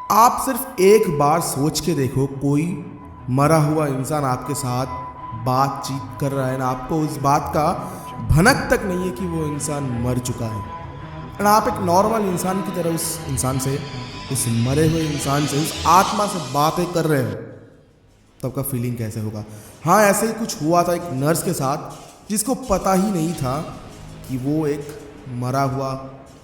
आप सिर्फ एक बार सोच के देखो, कोई मरा हुआ इंसान आपके साथ बातचीत कर रहा है ना, आपको उस बात का भनक तक नहीं है कि वो इंसान मर चुका है। और आप एक नॉर्मल इंसान की तरह उस इंसान से, उस मरे हुए इंसान से, उस आत्मा से बातें कर रहे हो, तब का फीलिंग कैसे होगा। हाँ, ऐसे ही कुछ हुआ था एक नर्स के साथ, जिसको पता ही नहीं था कि वो एक मरा हुआ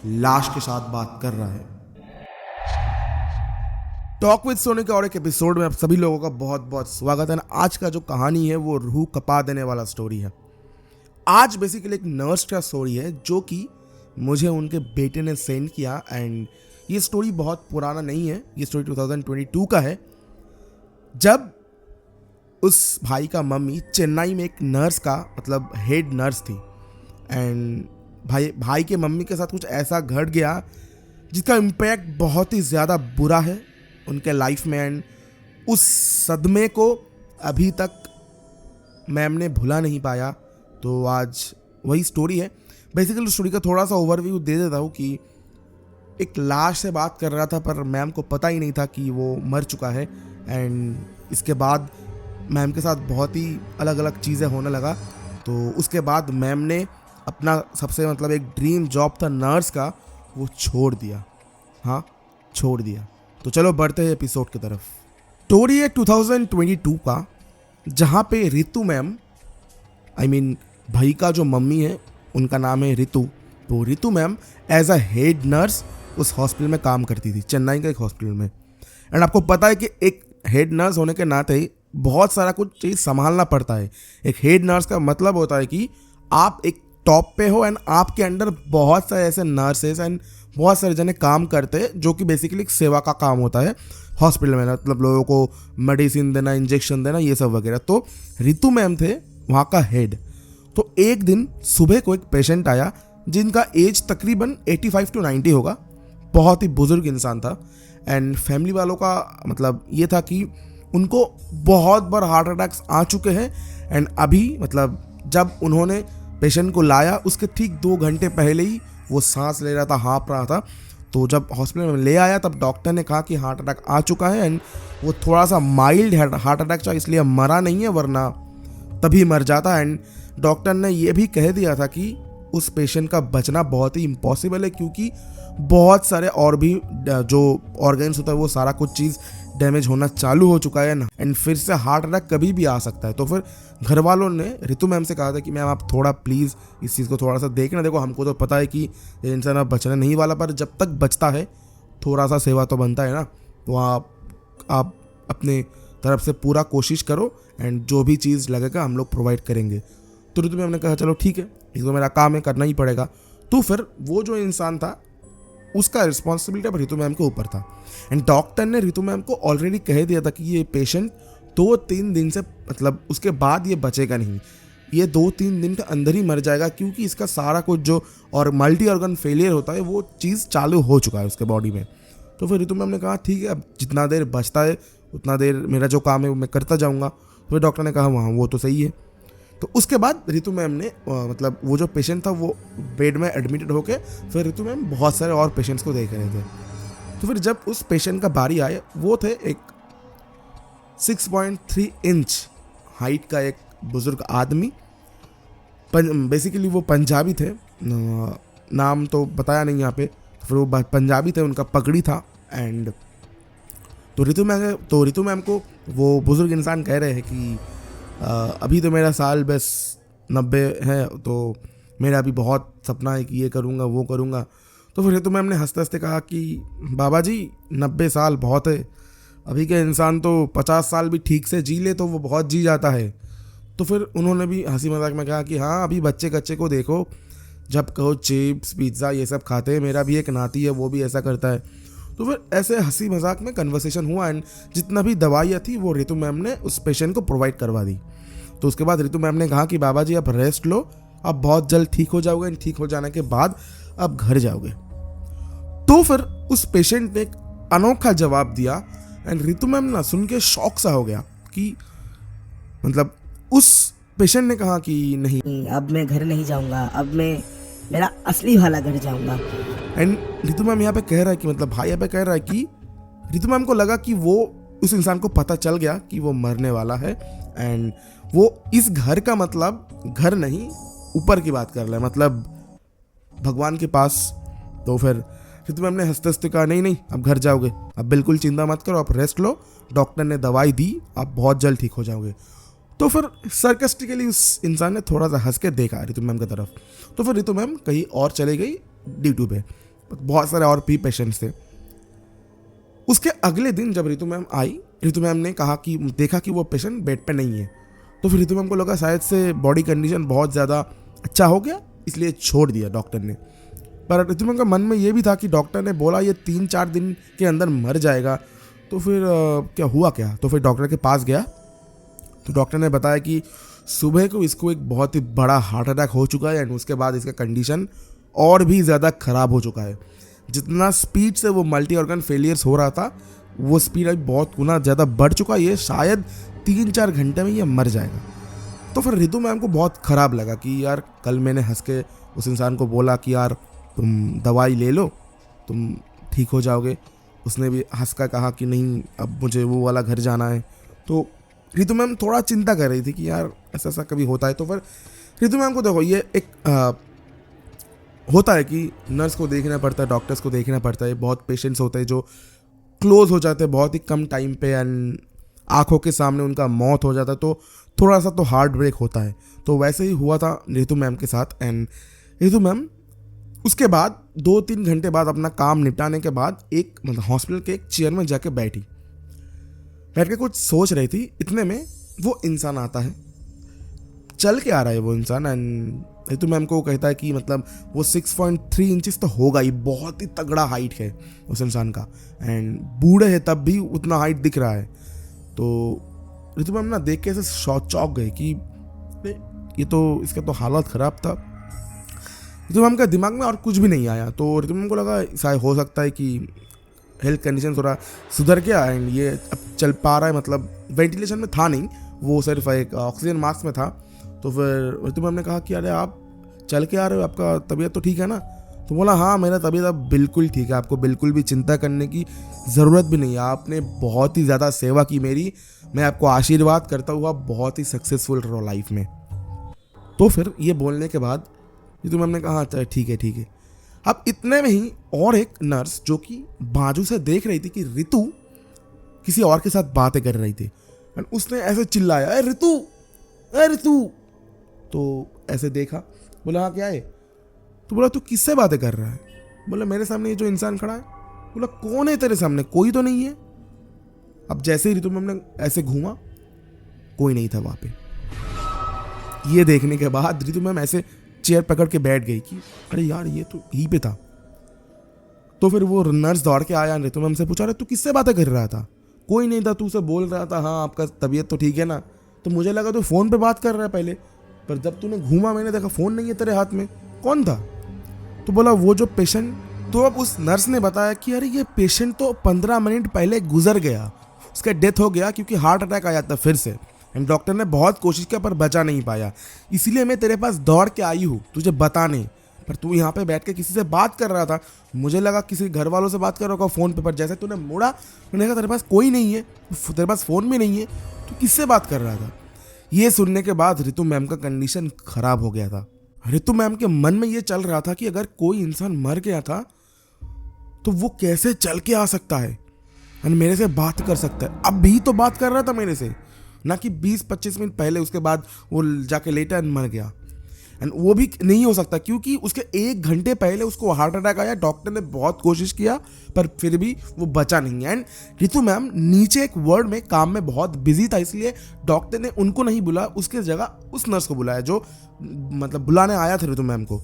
लाश के साथ बात कर रहा है। टॉक विद सोनी के और एक एपिसोड में आप सभी लोगों का बहुत बहुत स्वागत है। आज का जो कहानी है वो रूह कपा देने वाला स्टोरी है। आज बेसिकली एक नर्स का स्टोरी है जो कि मुझे उनके बेटे ने सेंड किया। एंड ये स्टोरी बहुत पुराना नहीं है, ये स्टोरी 2022 का है, जब उस भाई का मम्मी चेन्नई में एक नर्स का मतलब हेड नर्स थी। एंड भाई के मम्मी के साथ कुछ ऐसा घट गया जिसका इम्पैक्ट बहुत ही ज़्यादा बुरा है उनके लाइफ में। एंड उस सदमे को अभी तक मैम ने भुला नहीं पाया। तो आज वही स्टोरी है। बेसिकली स्टोरी का थोड़ा सा ओवरव्यू दे देता हूँ कि एक लाश से बात कर रहा था, पर मैम को पता ही नहीं था कि वो मर चुका है। एंड इसके बाद मैम के साथ बहुत ही अलग अलग चीज़ें होने लगा। तो उसके बाद मैम ने अपना सबसे मतलब एक ड्रीम जॉब था नर्स का, वो छोड़ दिया। हाँ, छोड़ दिया। तो चलो बढ़ते हैं एपिसोड की तरफ। स्टोरी है 2022 का, जहाँ पे रितु मैम, भाई का जो मम्मी है उनका नाम है रितु। तो Ritu ma'am as a head nurse उस हॉस्पिटल में काम करती थी, चेन्नई का एक हॉस्पिटल में। एंड आपको पता है कि एक हेड नर्स होने के नाते ही बहुत सारा कुछ चीज़ संभालना पड़ता है। एक हेड नर्स का मतलब होता है कि आप एक टॉप पे हो एंड आपके अंडर बहुत सारे ऐसे नर्सेस एंड बहुत सारे जने काम करते हैं, जो कि बेसिकली एक सेवा का काम होता है हॉस्पिटल में, मतलब लोगों को मेडिसिन देना, इंजेक्शन देना, ये सब वगैरह। तो रितु मैम थे वहाँ का हेड। तो एक दिन सुबह को एक पेशेंट आया जिनका एज तकरीबन 85 to 90 होगा, बहुत ही बुजुर्ग इंसान था। एंड फैमिली वालों का मतलब ये था कि उनको बहुत बार हार्ट अटैक्स आ चुके हैं। एंड अभी मतलब जब उन्होंने पेशेंट को लाया उसके ठीक 2 घंटे पहले ही वो सांस ले रहा था, हाँफ रहा था। तो जब हॉस्पिटल में ले आया तब डॉक्टर ने कहा कि हार्ट अटैक आ चुका है। एंड वो थोड़ा सा माइल्ड हार्ट अटैक था, इसलिए मरा नहीं है, वरना तभी मर जाता। एंड डॉक्टर ने ये भी कह दिया था कि उस पेशेंट का बचना बहुत ही इम्पॉसिबल है, क्योंकि बहुत सारे और भी जो ऑर्गन्स होता है वो सारा कुछ चीज़ डैमेज होना चालू हो चुका है ना। एंड फिर से हार्ट अटैक कभी भी आ सकता है। तो फिर घर वालों ने रितु मैम से कहा था कि मैम आप थोड़ा प्लीज़ इस चीज़ को थोड़ा सा देखना। देखो, हमको तो पता है कि ये इंसान अब बचना नहीं वाला, पर जब तक बचता है थोड़ा सा सेवा तो बनता है ना। तो आप अपने तरफ से पूरा कोशिश करो एंड जो भी चीज़ लगेगा हम लोग प्रोवाइड करेंगे। तो रितु मैम ने कहा चलो ठीक है, इसको मेरा काम है, करना ही पड़ेगा। तो फिर वो जो इंसान था उसका रिस्पॉन्सिबिलिटी अब रितु मैम के ऊपर था। एंड डॉक्टर ने रितु मैम को ऑलरेडी कह दिया था कि ये पेशेंट 2-3 दिन से मतलब उसके बाद ये बचेगा नहीं, ये 2-3 दिन के अंदर ही मर जाएगा, क्योंकि इसका सारा कुछ जो और मल्टी ऑर्गन फेलियर होता है वो चीज़ चालू हो चुका है उसके बॉडी में। तो फिर रितु मैम ने कहा ठीक है, अब जितना देर बचता है उतना देर मेरा जो काम है वो मैं करता जाऊँगा। फिर डॉक्टर ने कहा वहाँ वो तो सही है। तो उसके बाद रितु मैम ने मतलब वो जो पेशेंट था वो बेड में एडमिटेड होके फिर रितु मैम बहुत सारे और पेशेंट्स को देख रहे थे। तो फिर जब उस पेशेंट का बारी आया, वो थे एक 6.3 इंच हाइट का एक बुजुर्ग आदमी। बेसिकली वो पंजाबी थे, नाम तो बताया नहीं यहाँ पे। फिर वो पंजाबी थे, उनका पगड़ी था। एंड तो रितु मैम को वो बुजुर्ग इंसान कह रहे हैं कि अभी तो मेरा साल बस 90 है, तो मेरा अभी बहुत सपना है कि ये करूँगा वो करूँगा। तो फिर रितु मैम ने हंसते हंसते कहा कि बाबा जी 90 साल बहुत है, अभी के इंसान तो 50 साल भी ठीक से जी ले तो वो बहुत जी जाता है। तो फिर उन्होंने भी हंसी मजाक में कहा कि हाँ, अभी बच्चे कच्चे को देखो, जब कहो चिप्स पिज़्ज़ा ये सब खाते हैं, मेरा भी एक नाती है वो भी ऐसा करता है। तो फिर ऐसे हंसी मजाक में कन्वर्सेशन हुआ। एंड जितना भी दवाइयाँ थी वो रितु मैम ने उस पेशेंट को प्रोवाइड करवा दी। तो उसके बाद रितु मैम ने कहा कि बाबा जी आप रेस्ट लो, आप बहुत जल्द ठीक हो जाओगे। एंड ठीक हो जाने के बाद आप घर जाओगे। तो फिर उस पेशेंट ने एक अनोखा जवाब दिया। एंड रितु मैम ना सुन के शौक सा हो गया कि मतलब उस पेशेंट ने कहा कि नहीं, अब मैं घर नहीं जाऊंगा, अब मैं मेरा असली वाला घर जाऊंगा। एंड रितु मैम यहाँ पे कह रहा है कि मतलब भाई यहाँ पे कह रहा है कि रितु मैम को लगा कि वो उस इंसान को पता चल गया कि वो मरने वाला है एंड वो इस घर का मतलब घर नहीं ऊपर की बात कर रहा है, मतलब भगवान के पास। तो फिर रितु मैम ने हंसते हंसते कहा नहीं नहीं अब घर जाओगे, अब बिल्कुल चिंता मत करो, आप रेस्ट लो, डॉक्टर ने दवाई दी, आप बहुत जल्द ठीक हो जाओगे। तो फिर सरकास्टिकली उस इंसान ने थोड़ा सा हंस के देखा रितु मैम की तरफ। तो फिर रितु मैम कहीं और चली गई ड्यूटी पे, बहुत सारे और भी पेशेंट्स थे। उसके अगले दिन जब रितु मैम आई, रितु मैम ने कहा कि देखा कि वो पेशेंट बेड पे नहीं है। तो फिर रितु मैम को लगा शायद से बॉडी कंडीशन बहुत ज़्यादा अच्छा हो गया, इसलिए छोड़ दिया डॉक्टर ने। पर रितु मैम का मन में ये भी था कि डॉक्टर ने बोला ये 3-4 दिन के अंदर मर जाएगा, तो फिर क्या हुआ क्या। तो फिर डॉक्टर के पास गया तो डॉक्टर ने बताया कि सुबह को इसको एक बहुत ही बड़ा हार्ट अटैक हो चुका है एंड उसके बाद इसका कंडीशन और भी ज़्यादा ख़राब हो चुका है। जितना स्पीड से वो मल्टी ऑर्गन फेलियर्स हो रहा था वो स्पीड अभी बहुत गुना ज़्यादा बढ़ चुका है, ये शायद 3-4 घंटे में ये मर जाएगा। तो फिर रितु मैम को बहुत ख़राब लगा कि यार कल मैंने हंस के उस इंसान को बोला कि यार तुम दवाई ले लो, तुम ठीक हो जाओगे। उसने भी हंस कर कहा कि नहीं अब मुझे वो वाला घर जाना है। तो रितु मैम थोड़ा चिंता कर रही थी कि यार ऐसा ऐसा कभी होता है। तो फिर रितु मैम को देखो ये एक होता है कि नर्स को देखना पड़ता है, डॉक्टर्स को देखना पड़ता है, बहुत पेशेंट्स होते हैं जो क्लोज हो जाते हैं बहुत ही कम टाइम पे एंड आंखों के सामने उनका मौत हो जाता है, तो थोड़ा सा तो हार्ट ब्रेक होता है। तो वैसे ही हुआ था रितु मैम के साथ एंड रितु मैम उसके बाद 2-3 घंटे बाद अपना काम निपटाने के बाद एक मतलब हॉस्पिटल के एक चेयर में जाके बैठ के कुछ सोच रही थी। इतने में वो इंसान आता है, चल के आ रहा है वो इंसान एंड रितु मैम को कहता है कि मतलब वो 6.3 इंचेस तो होगा ही, बहुत ही तगड़ा हाइट है उस इंसान का एंड बूढ़े है तब भी उतना हाइट दिख रहा है। तो रितु मैम ना देख के ऐसे चौंक गए कि ये तो इसका तो हालत ख़राब था। रितु मैम का दिमाग में और कुछ भी नहीं आया। तो रितु मैम को लगा शायद हो सकता है कि हेल्थ कंडीशन थोड़ा सुधर गया एंड ये अब चल पा रहा है, मतलब वेंटिलेशन में था नहीं, वो सिर्फ एक ऑक्सीजन मास्क में था। तो फिर रितु मैम ने कहा कि अरे आप चल के आ रहे हो, आपका तबीयत तो ठीक है ना। तो बोला हाँ मेरा तबीयत अब बिल्कुल ठीक है, आपको बिल्कुल भी चिंता करने की ज़रूरत भी नहीं है, आपने बहुत ही ज़्यादा सेवा की मेरी, मैं आपको आशीर्वाद करता हुआ बहुत ही सक्सेसफुल रहो लाइफ में। तो फिर ये बोलने के बाद रितु मैम ने कहा अच्छा ठीक है ठीक है। अब इतने में ही और एक नर्स जो कि बाजू से देख रही थी कि रितु किसी और के साथ बातें कर रही थी एंड उसने ऐसे चिल्लाया अरे रितु अरे रितु। तो ऐसे देखा, बोला हाँ क्या है। तो बोला तू किससे बातें कर रहा है। बोला मेरे सामने ये जो इंसान खड़ा है। बोला कौन है तेरे सामने, कोई तो नहीं है। अब जैसे ही रितु मैम ने ऐसे घूमा कोई नहीं था वहाँ पे। ये देखने के बाद रितु मैम ऐसे चेयर पकड़ के बैठ गई कि अरे यार ये तो यहीं पे था। तो फिर वो नर्स दौड़ के आया, रितु मैम से पूछा अरे तू किससे बातें कर रहा था। कोई नहीं था, तू उसे बोल रहा था हाँ आपका तबीयत तो ठीक है ना। तो मुझे लगा तू फ़ोन पे बात कर रहा है पहले, पर जब तूने घूमा मैंने देखा फ़ोन नहीं है तेरे हाथ में। कौन था। तो बोला वो जो पेशेंट। तो अब उस नर्स ने बताया कि अरे ये पेशेंट तो 15 मिनट पहले गुजर गया, उसका डेथ हो गया क्योंकि हार्ट अटैक आया था फिर से एंड डॉक्टर ने बहुत कोशिश किया पर बचा नहीं पाया, इसलिए मैं तेरे पास दौड़ के आई हूँ तुझे बताने। पर तू यहाँ पे बैठ के किसी से बात कर रहा था, मुझे लगा किसी घर वालों से बात कर रहा होगा फ़ोन पे, पर जैसे तूने मुड़ा मैंने कहा तेरे पास कोई नहीं है, तेरे पास फ़ोन भी नहीं है, तू किससे बात कर रहा था। ये सुनने के बाद रितु मैम का कंडीशन ख़राब हो गया था। रितु मैम के मन में ये चल रहा था कि अगर कोई इंसान मर गया था तो वो कैसे चल के आ सकता है और मेरे से बात कर सकता है। अब भी तो बात कर रहा था मेरे से, ना कि 20-25 मिनट पहले उसके बाद वो जाके लेटा एंड मर गया। एंड वो भी नहीं हो सकता क्योंकि उसके 1 घंटे पहले उसको हार्ट अटैक आया, डॉक्टर ने बहुत कोशिश किया पर फिर भी वो बचा नहीं। एंड रितु मैम नीचे एक वार्ड में काम में बहुत बिजी था, इसलिए डॉक्टर ने उनको नहीं बुलाया, उसके जगह उस नर्स को बुलाया जो मतलब बुलाने आया था रितु मैम को।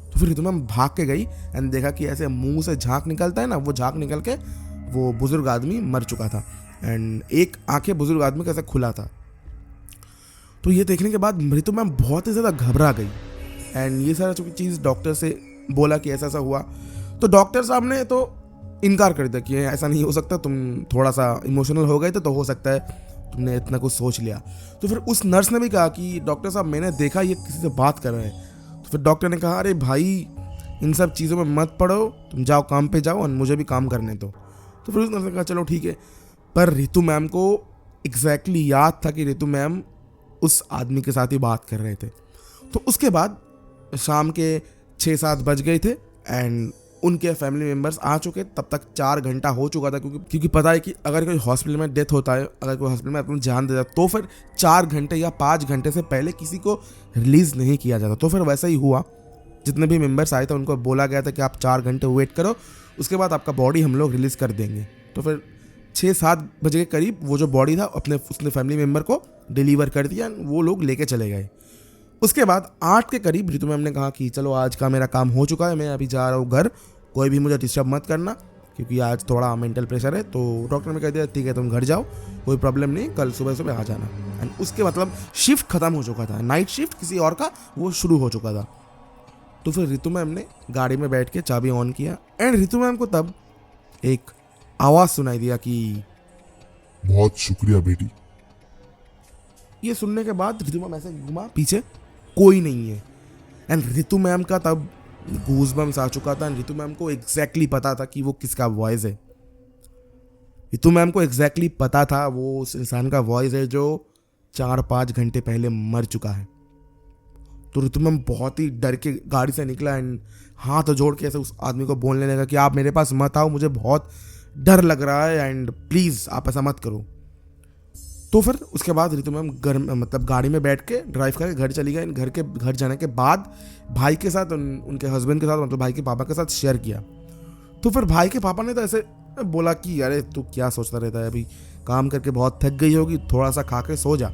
तो फिर रितु मैम भाग के गई एंड देखा कि ऐसे मुंह से झाग निकलता है ना, वो झाग निकल के वो बुजुर्ग आदमी मर चुका था एंड एक आंखें बुजुर्ग आदमी का ऐसा खुला था। तो ये देखने के बाद रितु मैम बहुत ही ज़्यादा घबरा गई एंड ये सारा चीज़ डॉक्टर से बोला कि ऐसा ऐसा हुआ। तो डॉक्टर साहब ने तो इनकार कर दिया कि ऐसा नहीं हो सकता, तुम थोड़ा सा इमोशनल हो गए तो हो सकता है तुमने इतना कुछ सोच लिया। तो फिर उस नर्स ने भी कहा कि डॉक्टर साहब मैंने देखा ये किसी से बात कर रहे हैं। तो फिर डॉक्टर ने कहा अरे भाई इन सब चीज़ों में मत पड़ो, तुम जाओ काम पे जाओ और मुझे भी काम करने दो। तो फिर उस नर्स ने कहा चलो ठीक है। पर रितु मैम को एग्जैक्टली याद था कि रितु मैम उस आदमी के साथ ही बात कर रहे थे। तो उसके बाद शाम के 6-7 बज गए थे एंड उनके फैमिली मेम्बर्स आ चुके। तब तक 4 घंटा हो चुका था, क्योंकि पता है कि अगर कोई हॉस्पिटल में डेथ होता है, अगर कोई हॉस्पिटल में अपनी जान दे जाता, तो फिर 4 घंटे या 5 घंटे से पहले किसी को रिलीज़ नहीं किया जाता। तो फिर वैसा ही हुआ, जितने भी मेम्बर्स आए थे उनको बोला गया था कि आप 4 घंटे वेट करो, उसके बाद आपका बॉडी हम लोग रिलीज़ कर देंगे। तो फिर 6-7 बजे के करीब वो जो बॉडी था उसने फैमिली मेम्बर को डिलीवर कर दिया, वो लोग लेके चले गए। उसके बाद 8 के करीब रितु मैम ने कहा कि चलो आज का मेरा काम हो चुका है, मैं अभी जा रहा हूँ घर, कोई भी मुझे डिस्टर्ब मत करना क्योंकि आज थोड़ा मेंटल प्रेशर है। तो डॉक्टर ने कह दिया ठीक है तुम घर जाओ, कोई प्रॉब्लम नहीं, कल सुबह सुबह आ जाना। एंड उसके मतलब शिफ्ट खत्म हो चुका था, नाइट शिफ्ट किसी और का वो शुरू हो चुका था। तो फिर रितु मैम ने गाड़ी में बैठ के चाबी ऑन किया एंड रितु मैम को तब एक आवाज़ सुनाई दिया कि बहुत शुक्रिया बेटी। ये सुनने के बाद रितु मैम ऐसे घुमा, पीछे कोई नहीं है। एंड रितु मैम का तब गूज़बम्स आ चुका था। रितु मैम को एग्जैक्टली पता था कि वो किसका वॉइस है। रितु मैम को एग्जैक्टली पता था वो उस इंसान का वॉइस है जो 4-5 घंटे पहले मर चुका है। तो रितु मैम बहुत ही डर के गाड़ी से निकला एंड हाथ जोड़ के ऐसे उस आदमी को बोलने लगा कि आप मेरे पास मत आओ, मुझे बहुत डर लग रहा है एंड प्लीज़ आप ऐसा मत करो। तो फिर उसके बाद रितु मैम मतलब गाड़ी में बैठ के ड्राइव करके घर चली गई। घर जाने के बाद भाई के साथ उनके हस्बैंड के साथ मतलब भाई के पापा के साथ शेयर किया। तो फिर भाई के पापा ने तो ऐसे बोला कि अरे तू क्या सोचता रहता है, अभी काम करके बहुत थक गई होगी, थोड़ा सा खा के सो जा,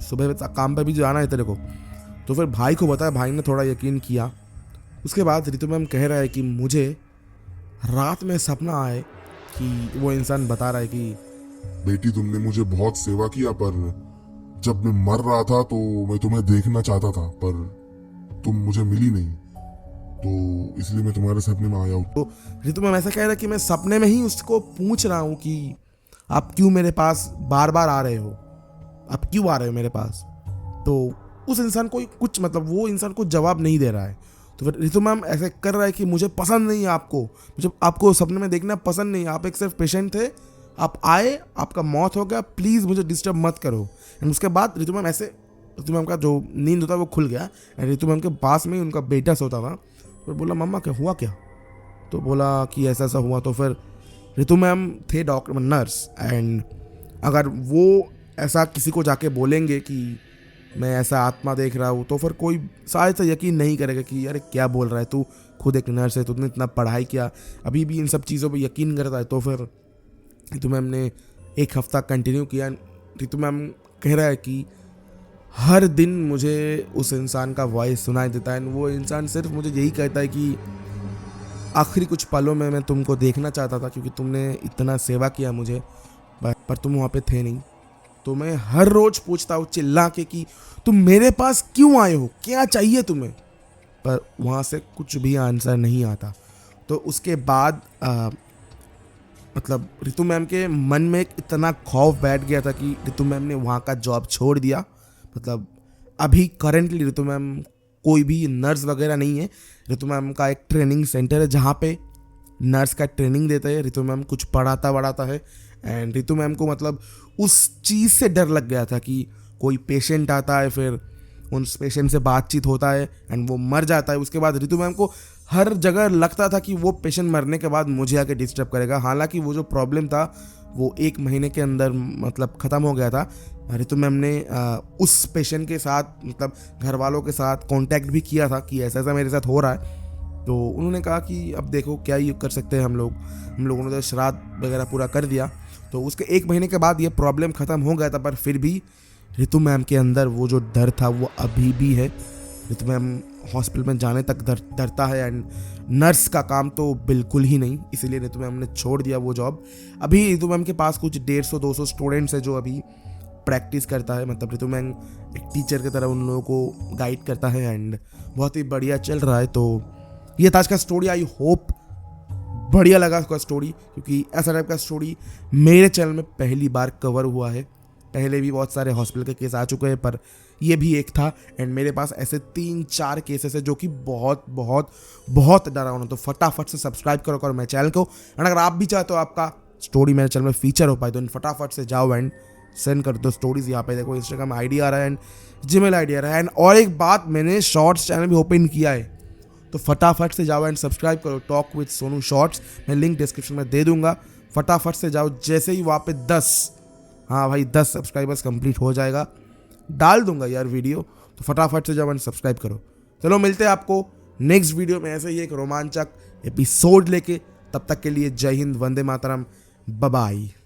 सुबह काम पर भी जाना है तेरे को। तो फिर भाई को बताया, भाई ने थोड़ा यकीन किया। उसके बाद रितु मैम कह रहा है कि मुझे रात में सपना आए कि वो इंसान बता रहा है कि बेटी तुमने मुझे बहुत सेवा किया, पर जब मैं मर रहा था तो मैं तुम्हें देखना चाहता था पर तुम मुझे मिली नहीं, तो इसलिए मैं तुम्हारे सपने में आया हूँ। तो रितु मैम ऐसा कह रहा है कि मैं सपने में ही उसको पूछ रहा हूँ कि आप क्यों मेरे पास बार बार आ रहे हो, आप क्यों आ रहे हो मेरे पास। तो उस इंसान को कुछ मतलब वो इंसान को जवाब नहीं दे रहा है। तो फिर रितु मैम ऐसे कर रहा है कि मुझे पसंद नहीं है आपको, मुझे आपको सपने में देखना पसंद नहीं, आप एक सिर्फ पेशेंट थे, आप आए, आपका मौत हो गया, प्लीज़ मुझे डिस्टर्ब मत करो। एंड उसके बाद रितु मैम का जो नींद होता है वो खुल गया एंड रितु मैम के पास में ही उनका बेटा सोता था। फिर बोला मम्मा क्या हुआ क्या, तो बोला कि ऐसा ऐसा हुआ। तो फिर रितु मैम थे डॉक्टर नर्स एंड अगर वो ऐसा किसी को जाके बोलेंगे कि मैं ऐसा आत्मा देख रहा हूँ तो फिर कोई शायद से यकीन नहीं करेगा कि अरे क्या बोल रहा है तू, खुद एक नर्स है, तुमने इतना पढ़ाई किया, अभी भी इन सब चीज़ों पे यकीन करता है। तो फिर रितु मैम ने 1 हफ्ता कंटिन्यू किया। रितु मैम कह रहा है कि हर दिन मुझे उस इंसान का वॉइस सुनाई देता है, वो इंसान सिर्फ मुझे यही कहता है कि आखिरी कुछ पलों में मैं तुमको देखना चाहता था क्योंकि तुमने इतना सेवा किया मुझे, पर तुम वहाँ पे थे नहीं। तो मैं हर रोज़ पूछता हूँ चिल्ला के कि तुम मेरे पास क्यों आए हो, क्या चाहिए तुम्हें, पर वहाँ से कुछ भी आंसर नहीं आता। तो उसके बाद मतलब रितु मैम के मन में एक इतना खौफ बैठ गया था कि रितु मैम ने वहाँ का जॉब छोड़ दिया। मतलब अभी करेंटली रितु मैम कोई भी नर्स वगैरह नहीं है। रितु मैम का एक ट्रेनिंग सेंटर है जहाँ पे नर्स का ट्रेनिंग देते हैं। रितु मैम कुछ पढ़ाता है एंड रितु मैम को मतलब उस चीज़ से डर लग गया था कि कोई पेशेंट आता है, फिर उस पेशेंट से बातचीत होता है एंड वो मर जाता है। उसके बाद रितु मैम को हर जगह लगता था कि वो पेशेंट मरने के बाद मुझे आके डिस्टर्ब करेगा। हालांकि वो जो प्रॉब्लम था वो 1 महीने के अंदर मतलब ख़त्म हो गया था। रितु मैम ने उस पेशेंट के साथ मतलब घर वालों के साथ कांटेक्ट भी किया था कि ऐसा ऐसा मेरे साथ हो रहा है। तो उन्होंने कहा कि अब देखो क्या ही कर सकते हैं हम लोगों ने तो श्राद्ध वगैरह पूरा कर दिया। तो उसके 1 महीने के बाद ये प्रॉब्लम ख़त्म हो गया था, पर फिर भी रितु मैम के अंदर वो जो डर था वो अभी भी है। रितु मैम हॉस्पिटल में जाने तक डरता है एंड नर्स का काम तो बिल्कुल ही नहीं, इसीलिए रितु मैम ने छोड़ दिया वो जॉब। अभी रितु मैम के पास कुछ 150-200 स्टूडेंट्स है जो अभी प्रैक्टिस करता है। मतलब रितु मैम एक टीचर की तरह उन लोगों को गाइड करता है एंड बहुत ही बढ़िया चल रहा है। तो ये था आज का स्टोरी। आई होप बढ़िया लगा उसका स्टोरी, क्योंकि ऐसा टाइप का स्टोरी मेरे चैनल में पहली बार कवर हुआ है। पहले भी बहुत सारे हॉस्पिटल के केस आ चुके हैं, पर ये भी एक था एंड मेरे पास ऐसे 3-4 केसेस है जो कि बहुत बहुत बहुत डरावना। तो फटाफट से सब्सक्राइब करो मेरे चैनल को एंड अगर आप भी चाहते हो आपका स्टोरी मेरे चैनल में फीचर हो पाए, तो फटाफट से जाओ एंड सेंड कर दो स्टोरीज। यहाँ पे देखो इंस्टाग्राम आईडी आ रहा है एंड जीमेल आईडी आ रहा है। एंड और एक बात, मैंने शॉर्ट्स चैनल भी ओपन किया है, तो फटाफट से जाओ एंड सब्सक्राइब करो, टॉक विद सोनू शॉर्ट्स। मैं लिंक डिस्क्रिप्शन में दे दूंगा, फटाफट से जाओ। जैसे ही वहाँ पे 10, हाँ भाई 10 सब्सक्राइबर्स कंप्लीट हो जाएगा, डाल दूंगा यार वीडियो, तो फटाफट से जाओ एंड सब्सक्राइब करो। चलो मिलते हैं आपको नेक्स्ट वीडियो में ऐसे ही एक रोमांचक एपिसोड लेके। तब तक के लिए जय हिंद, वंदे मातरम, बाय बाय।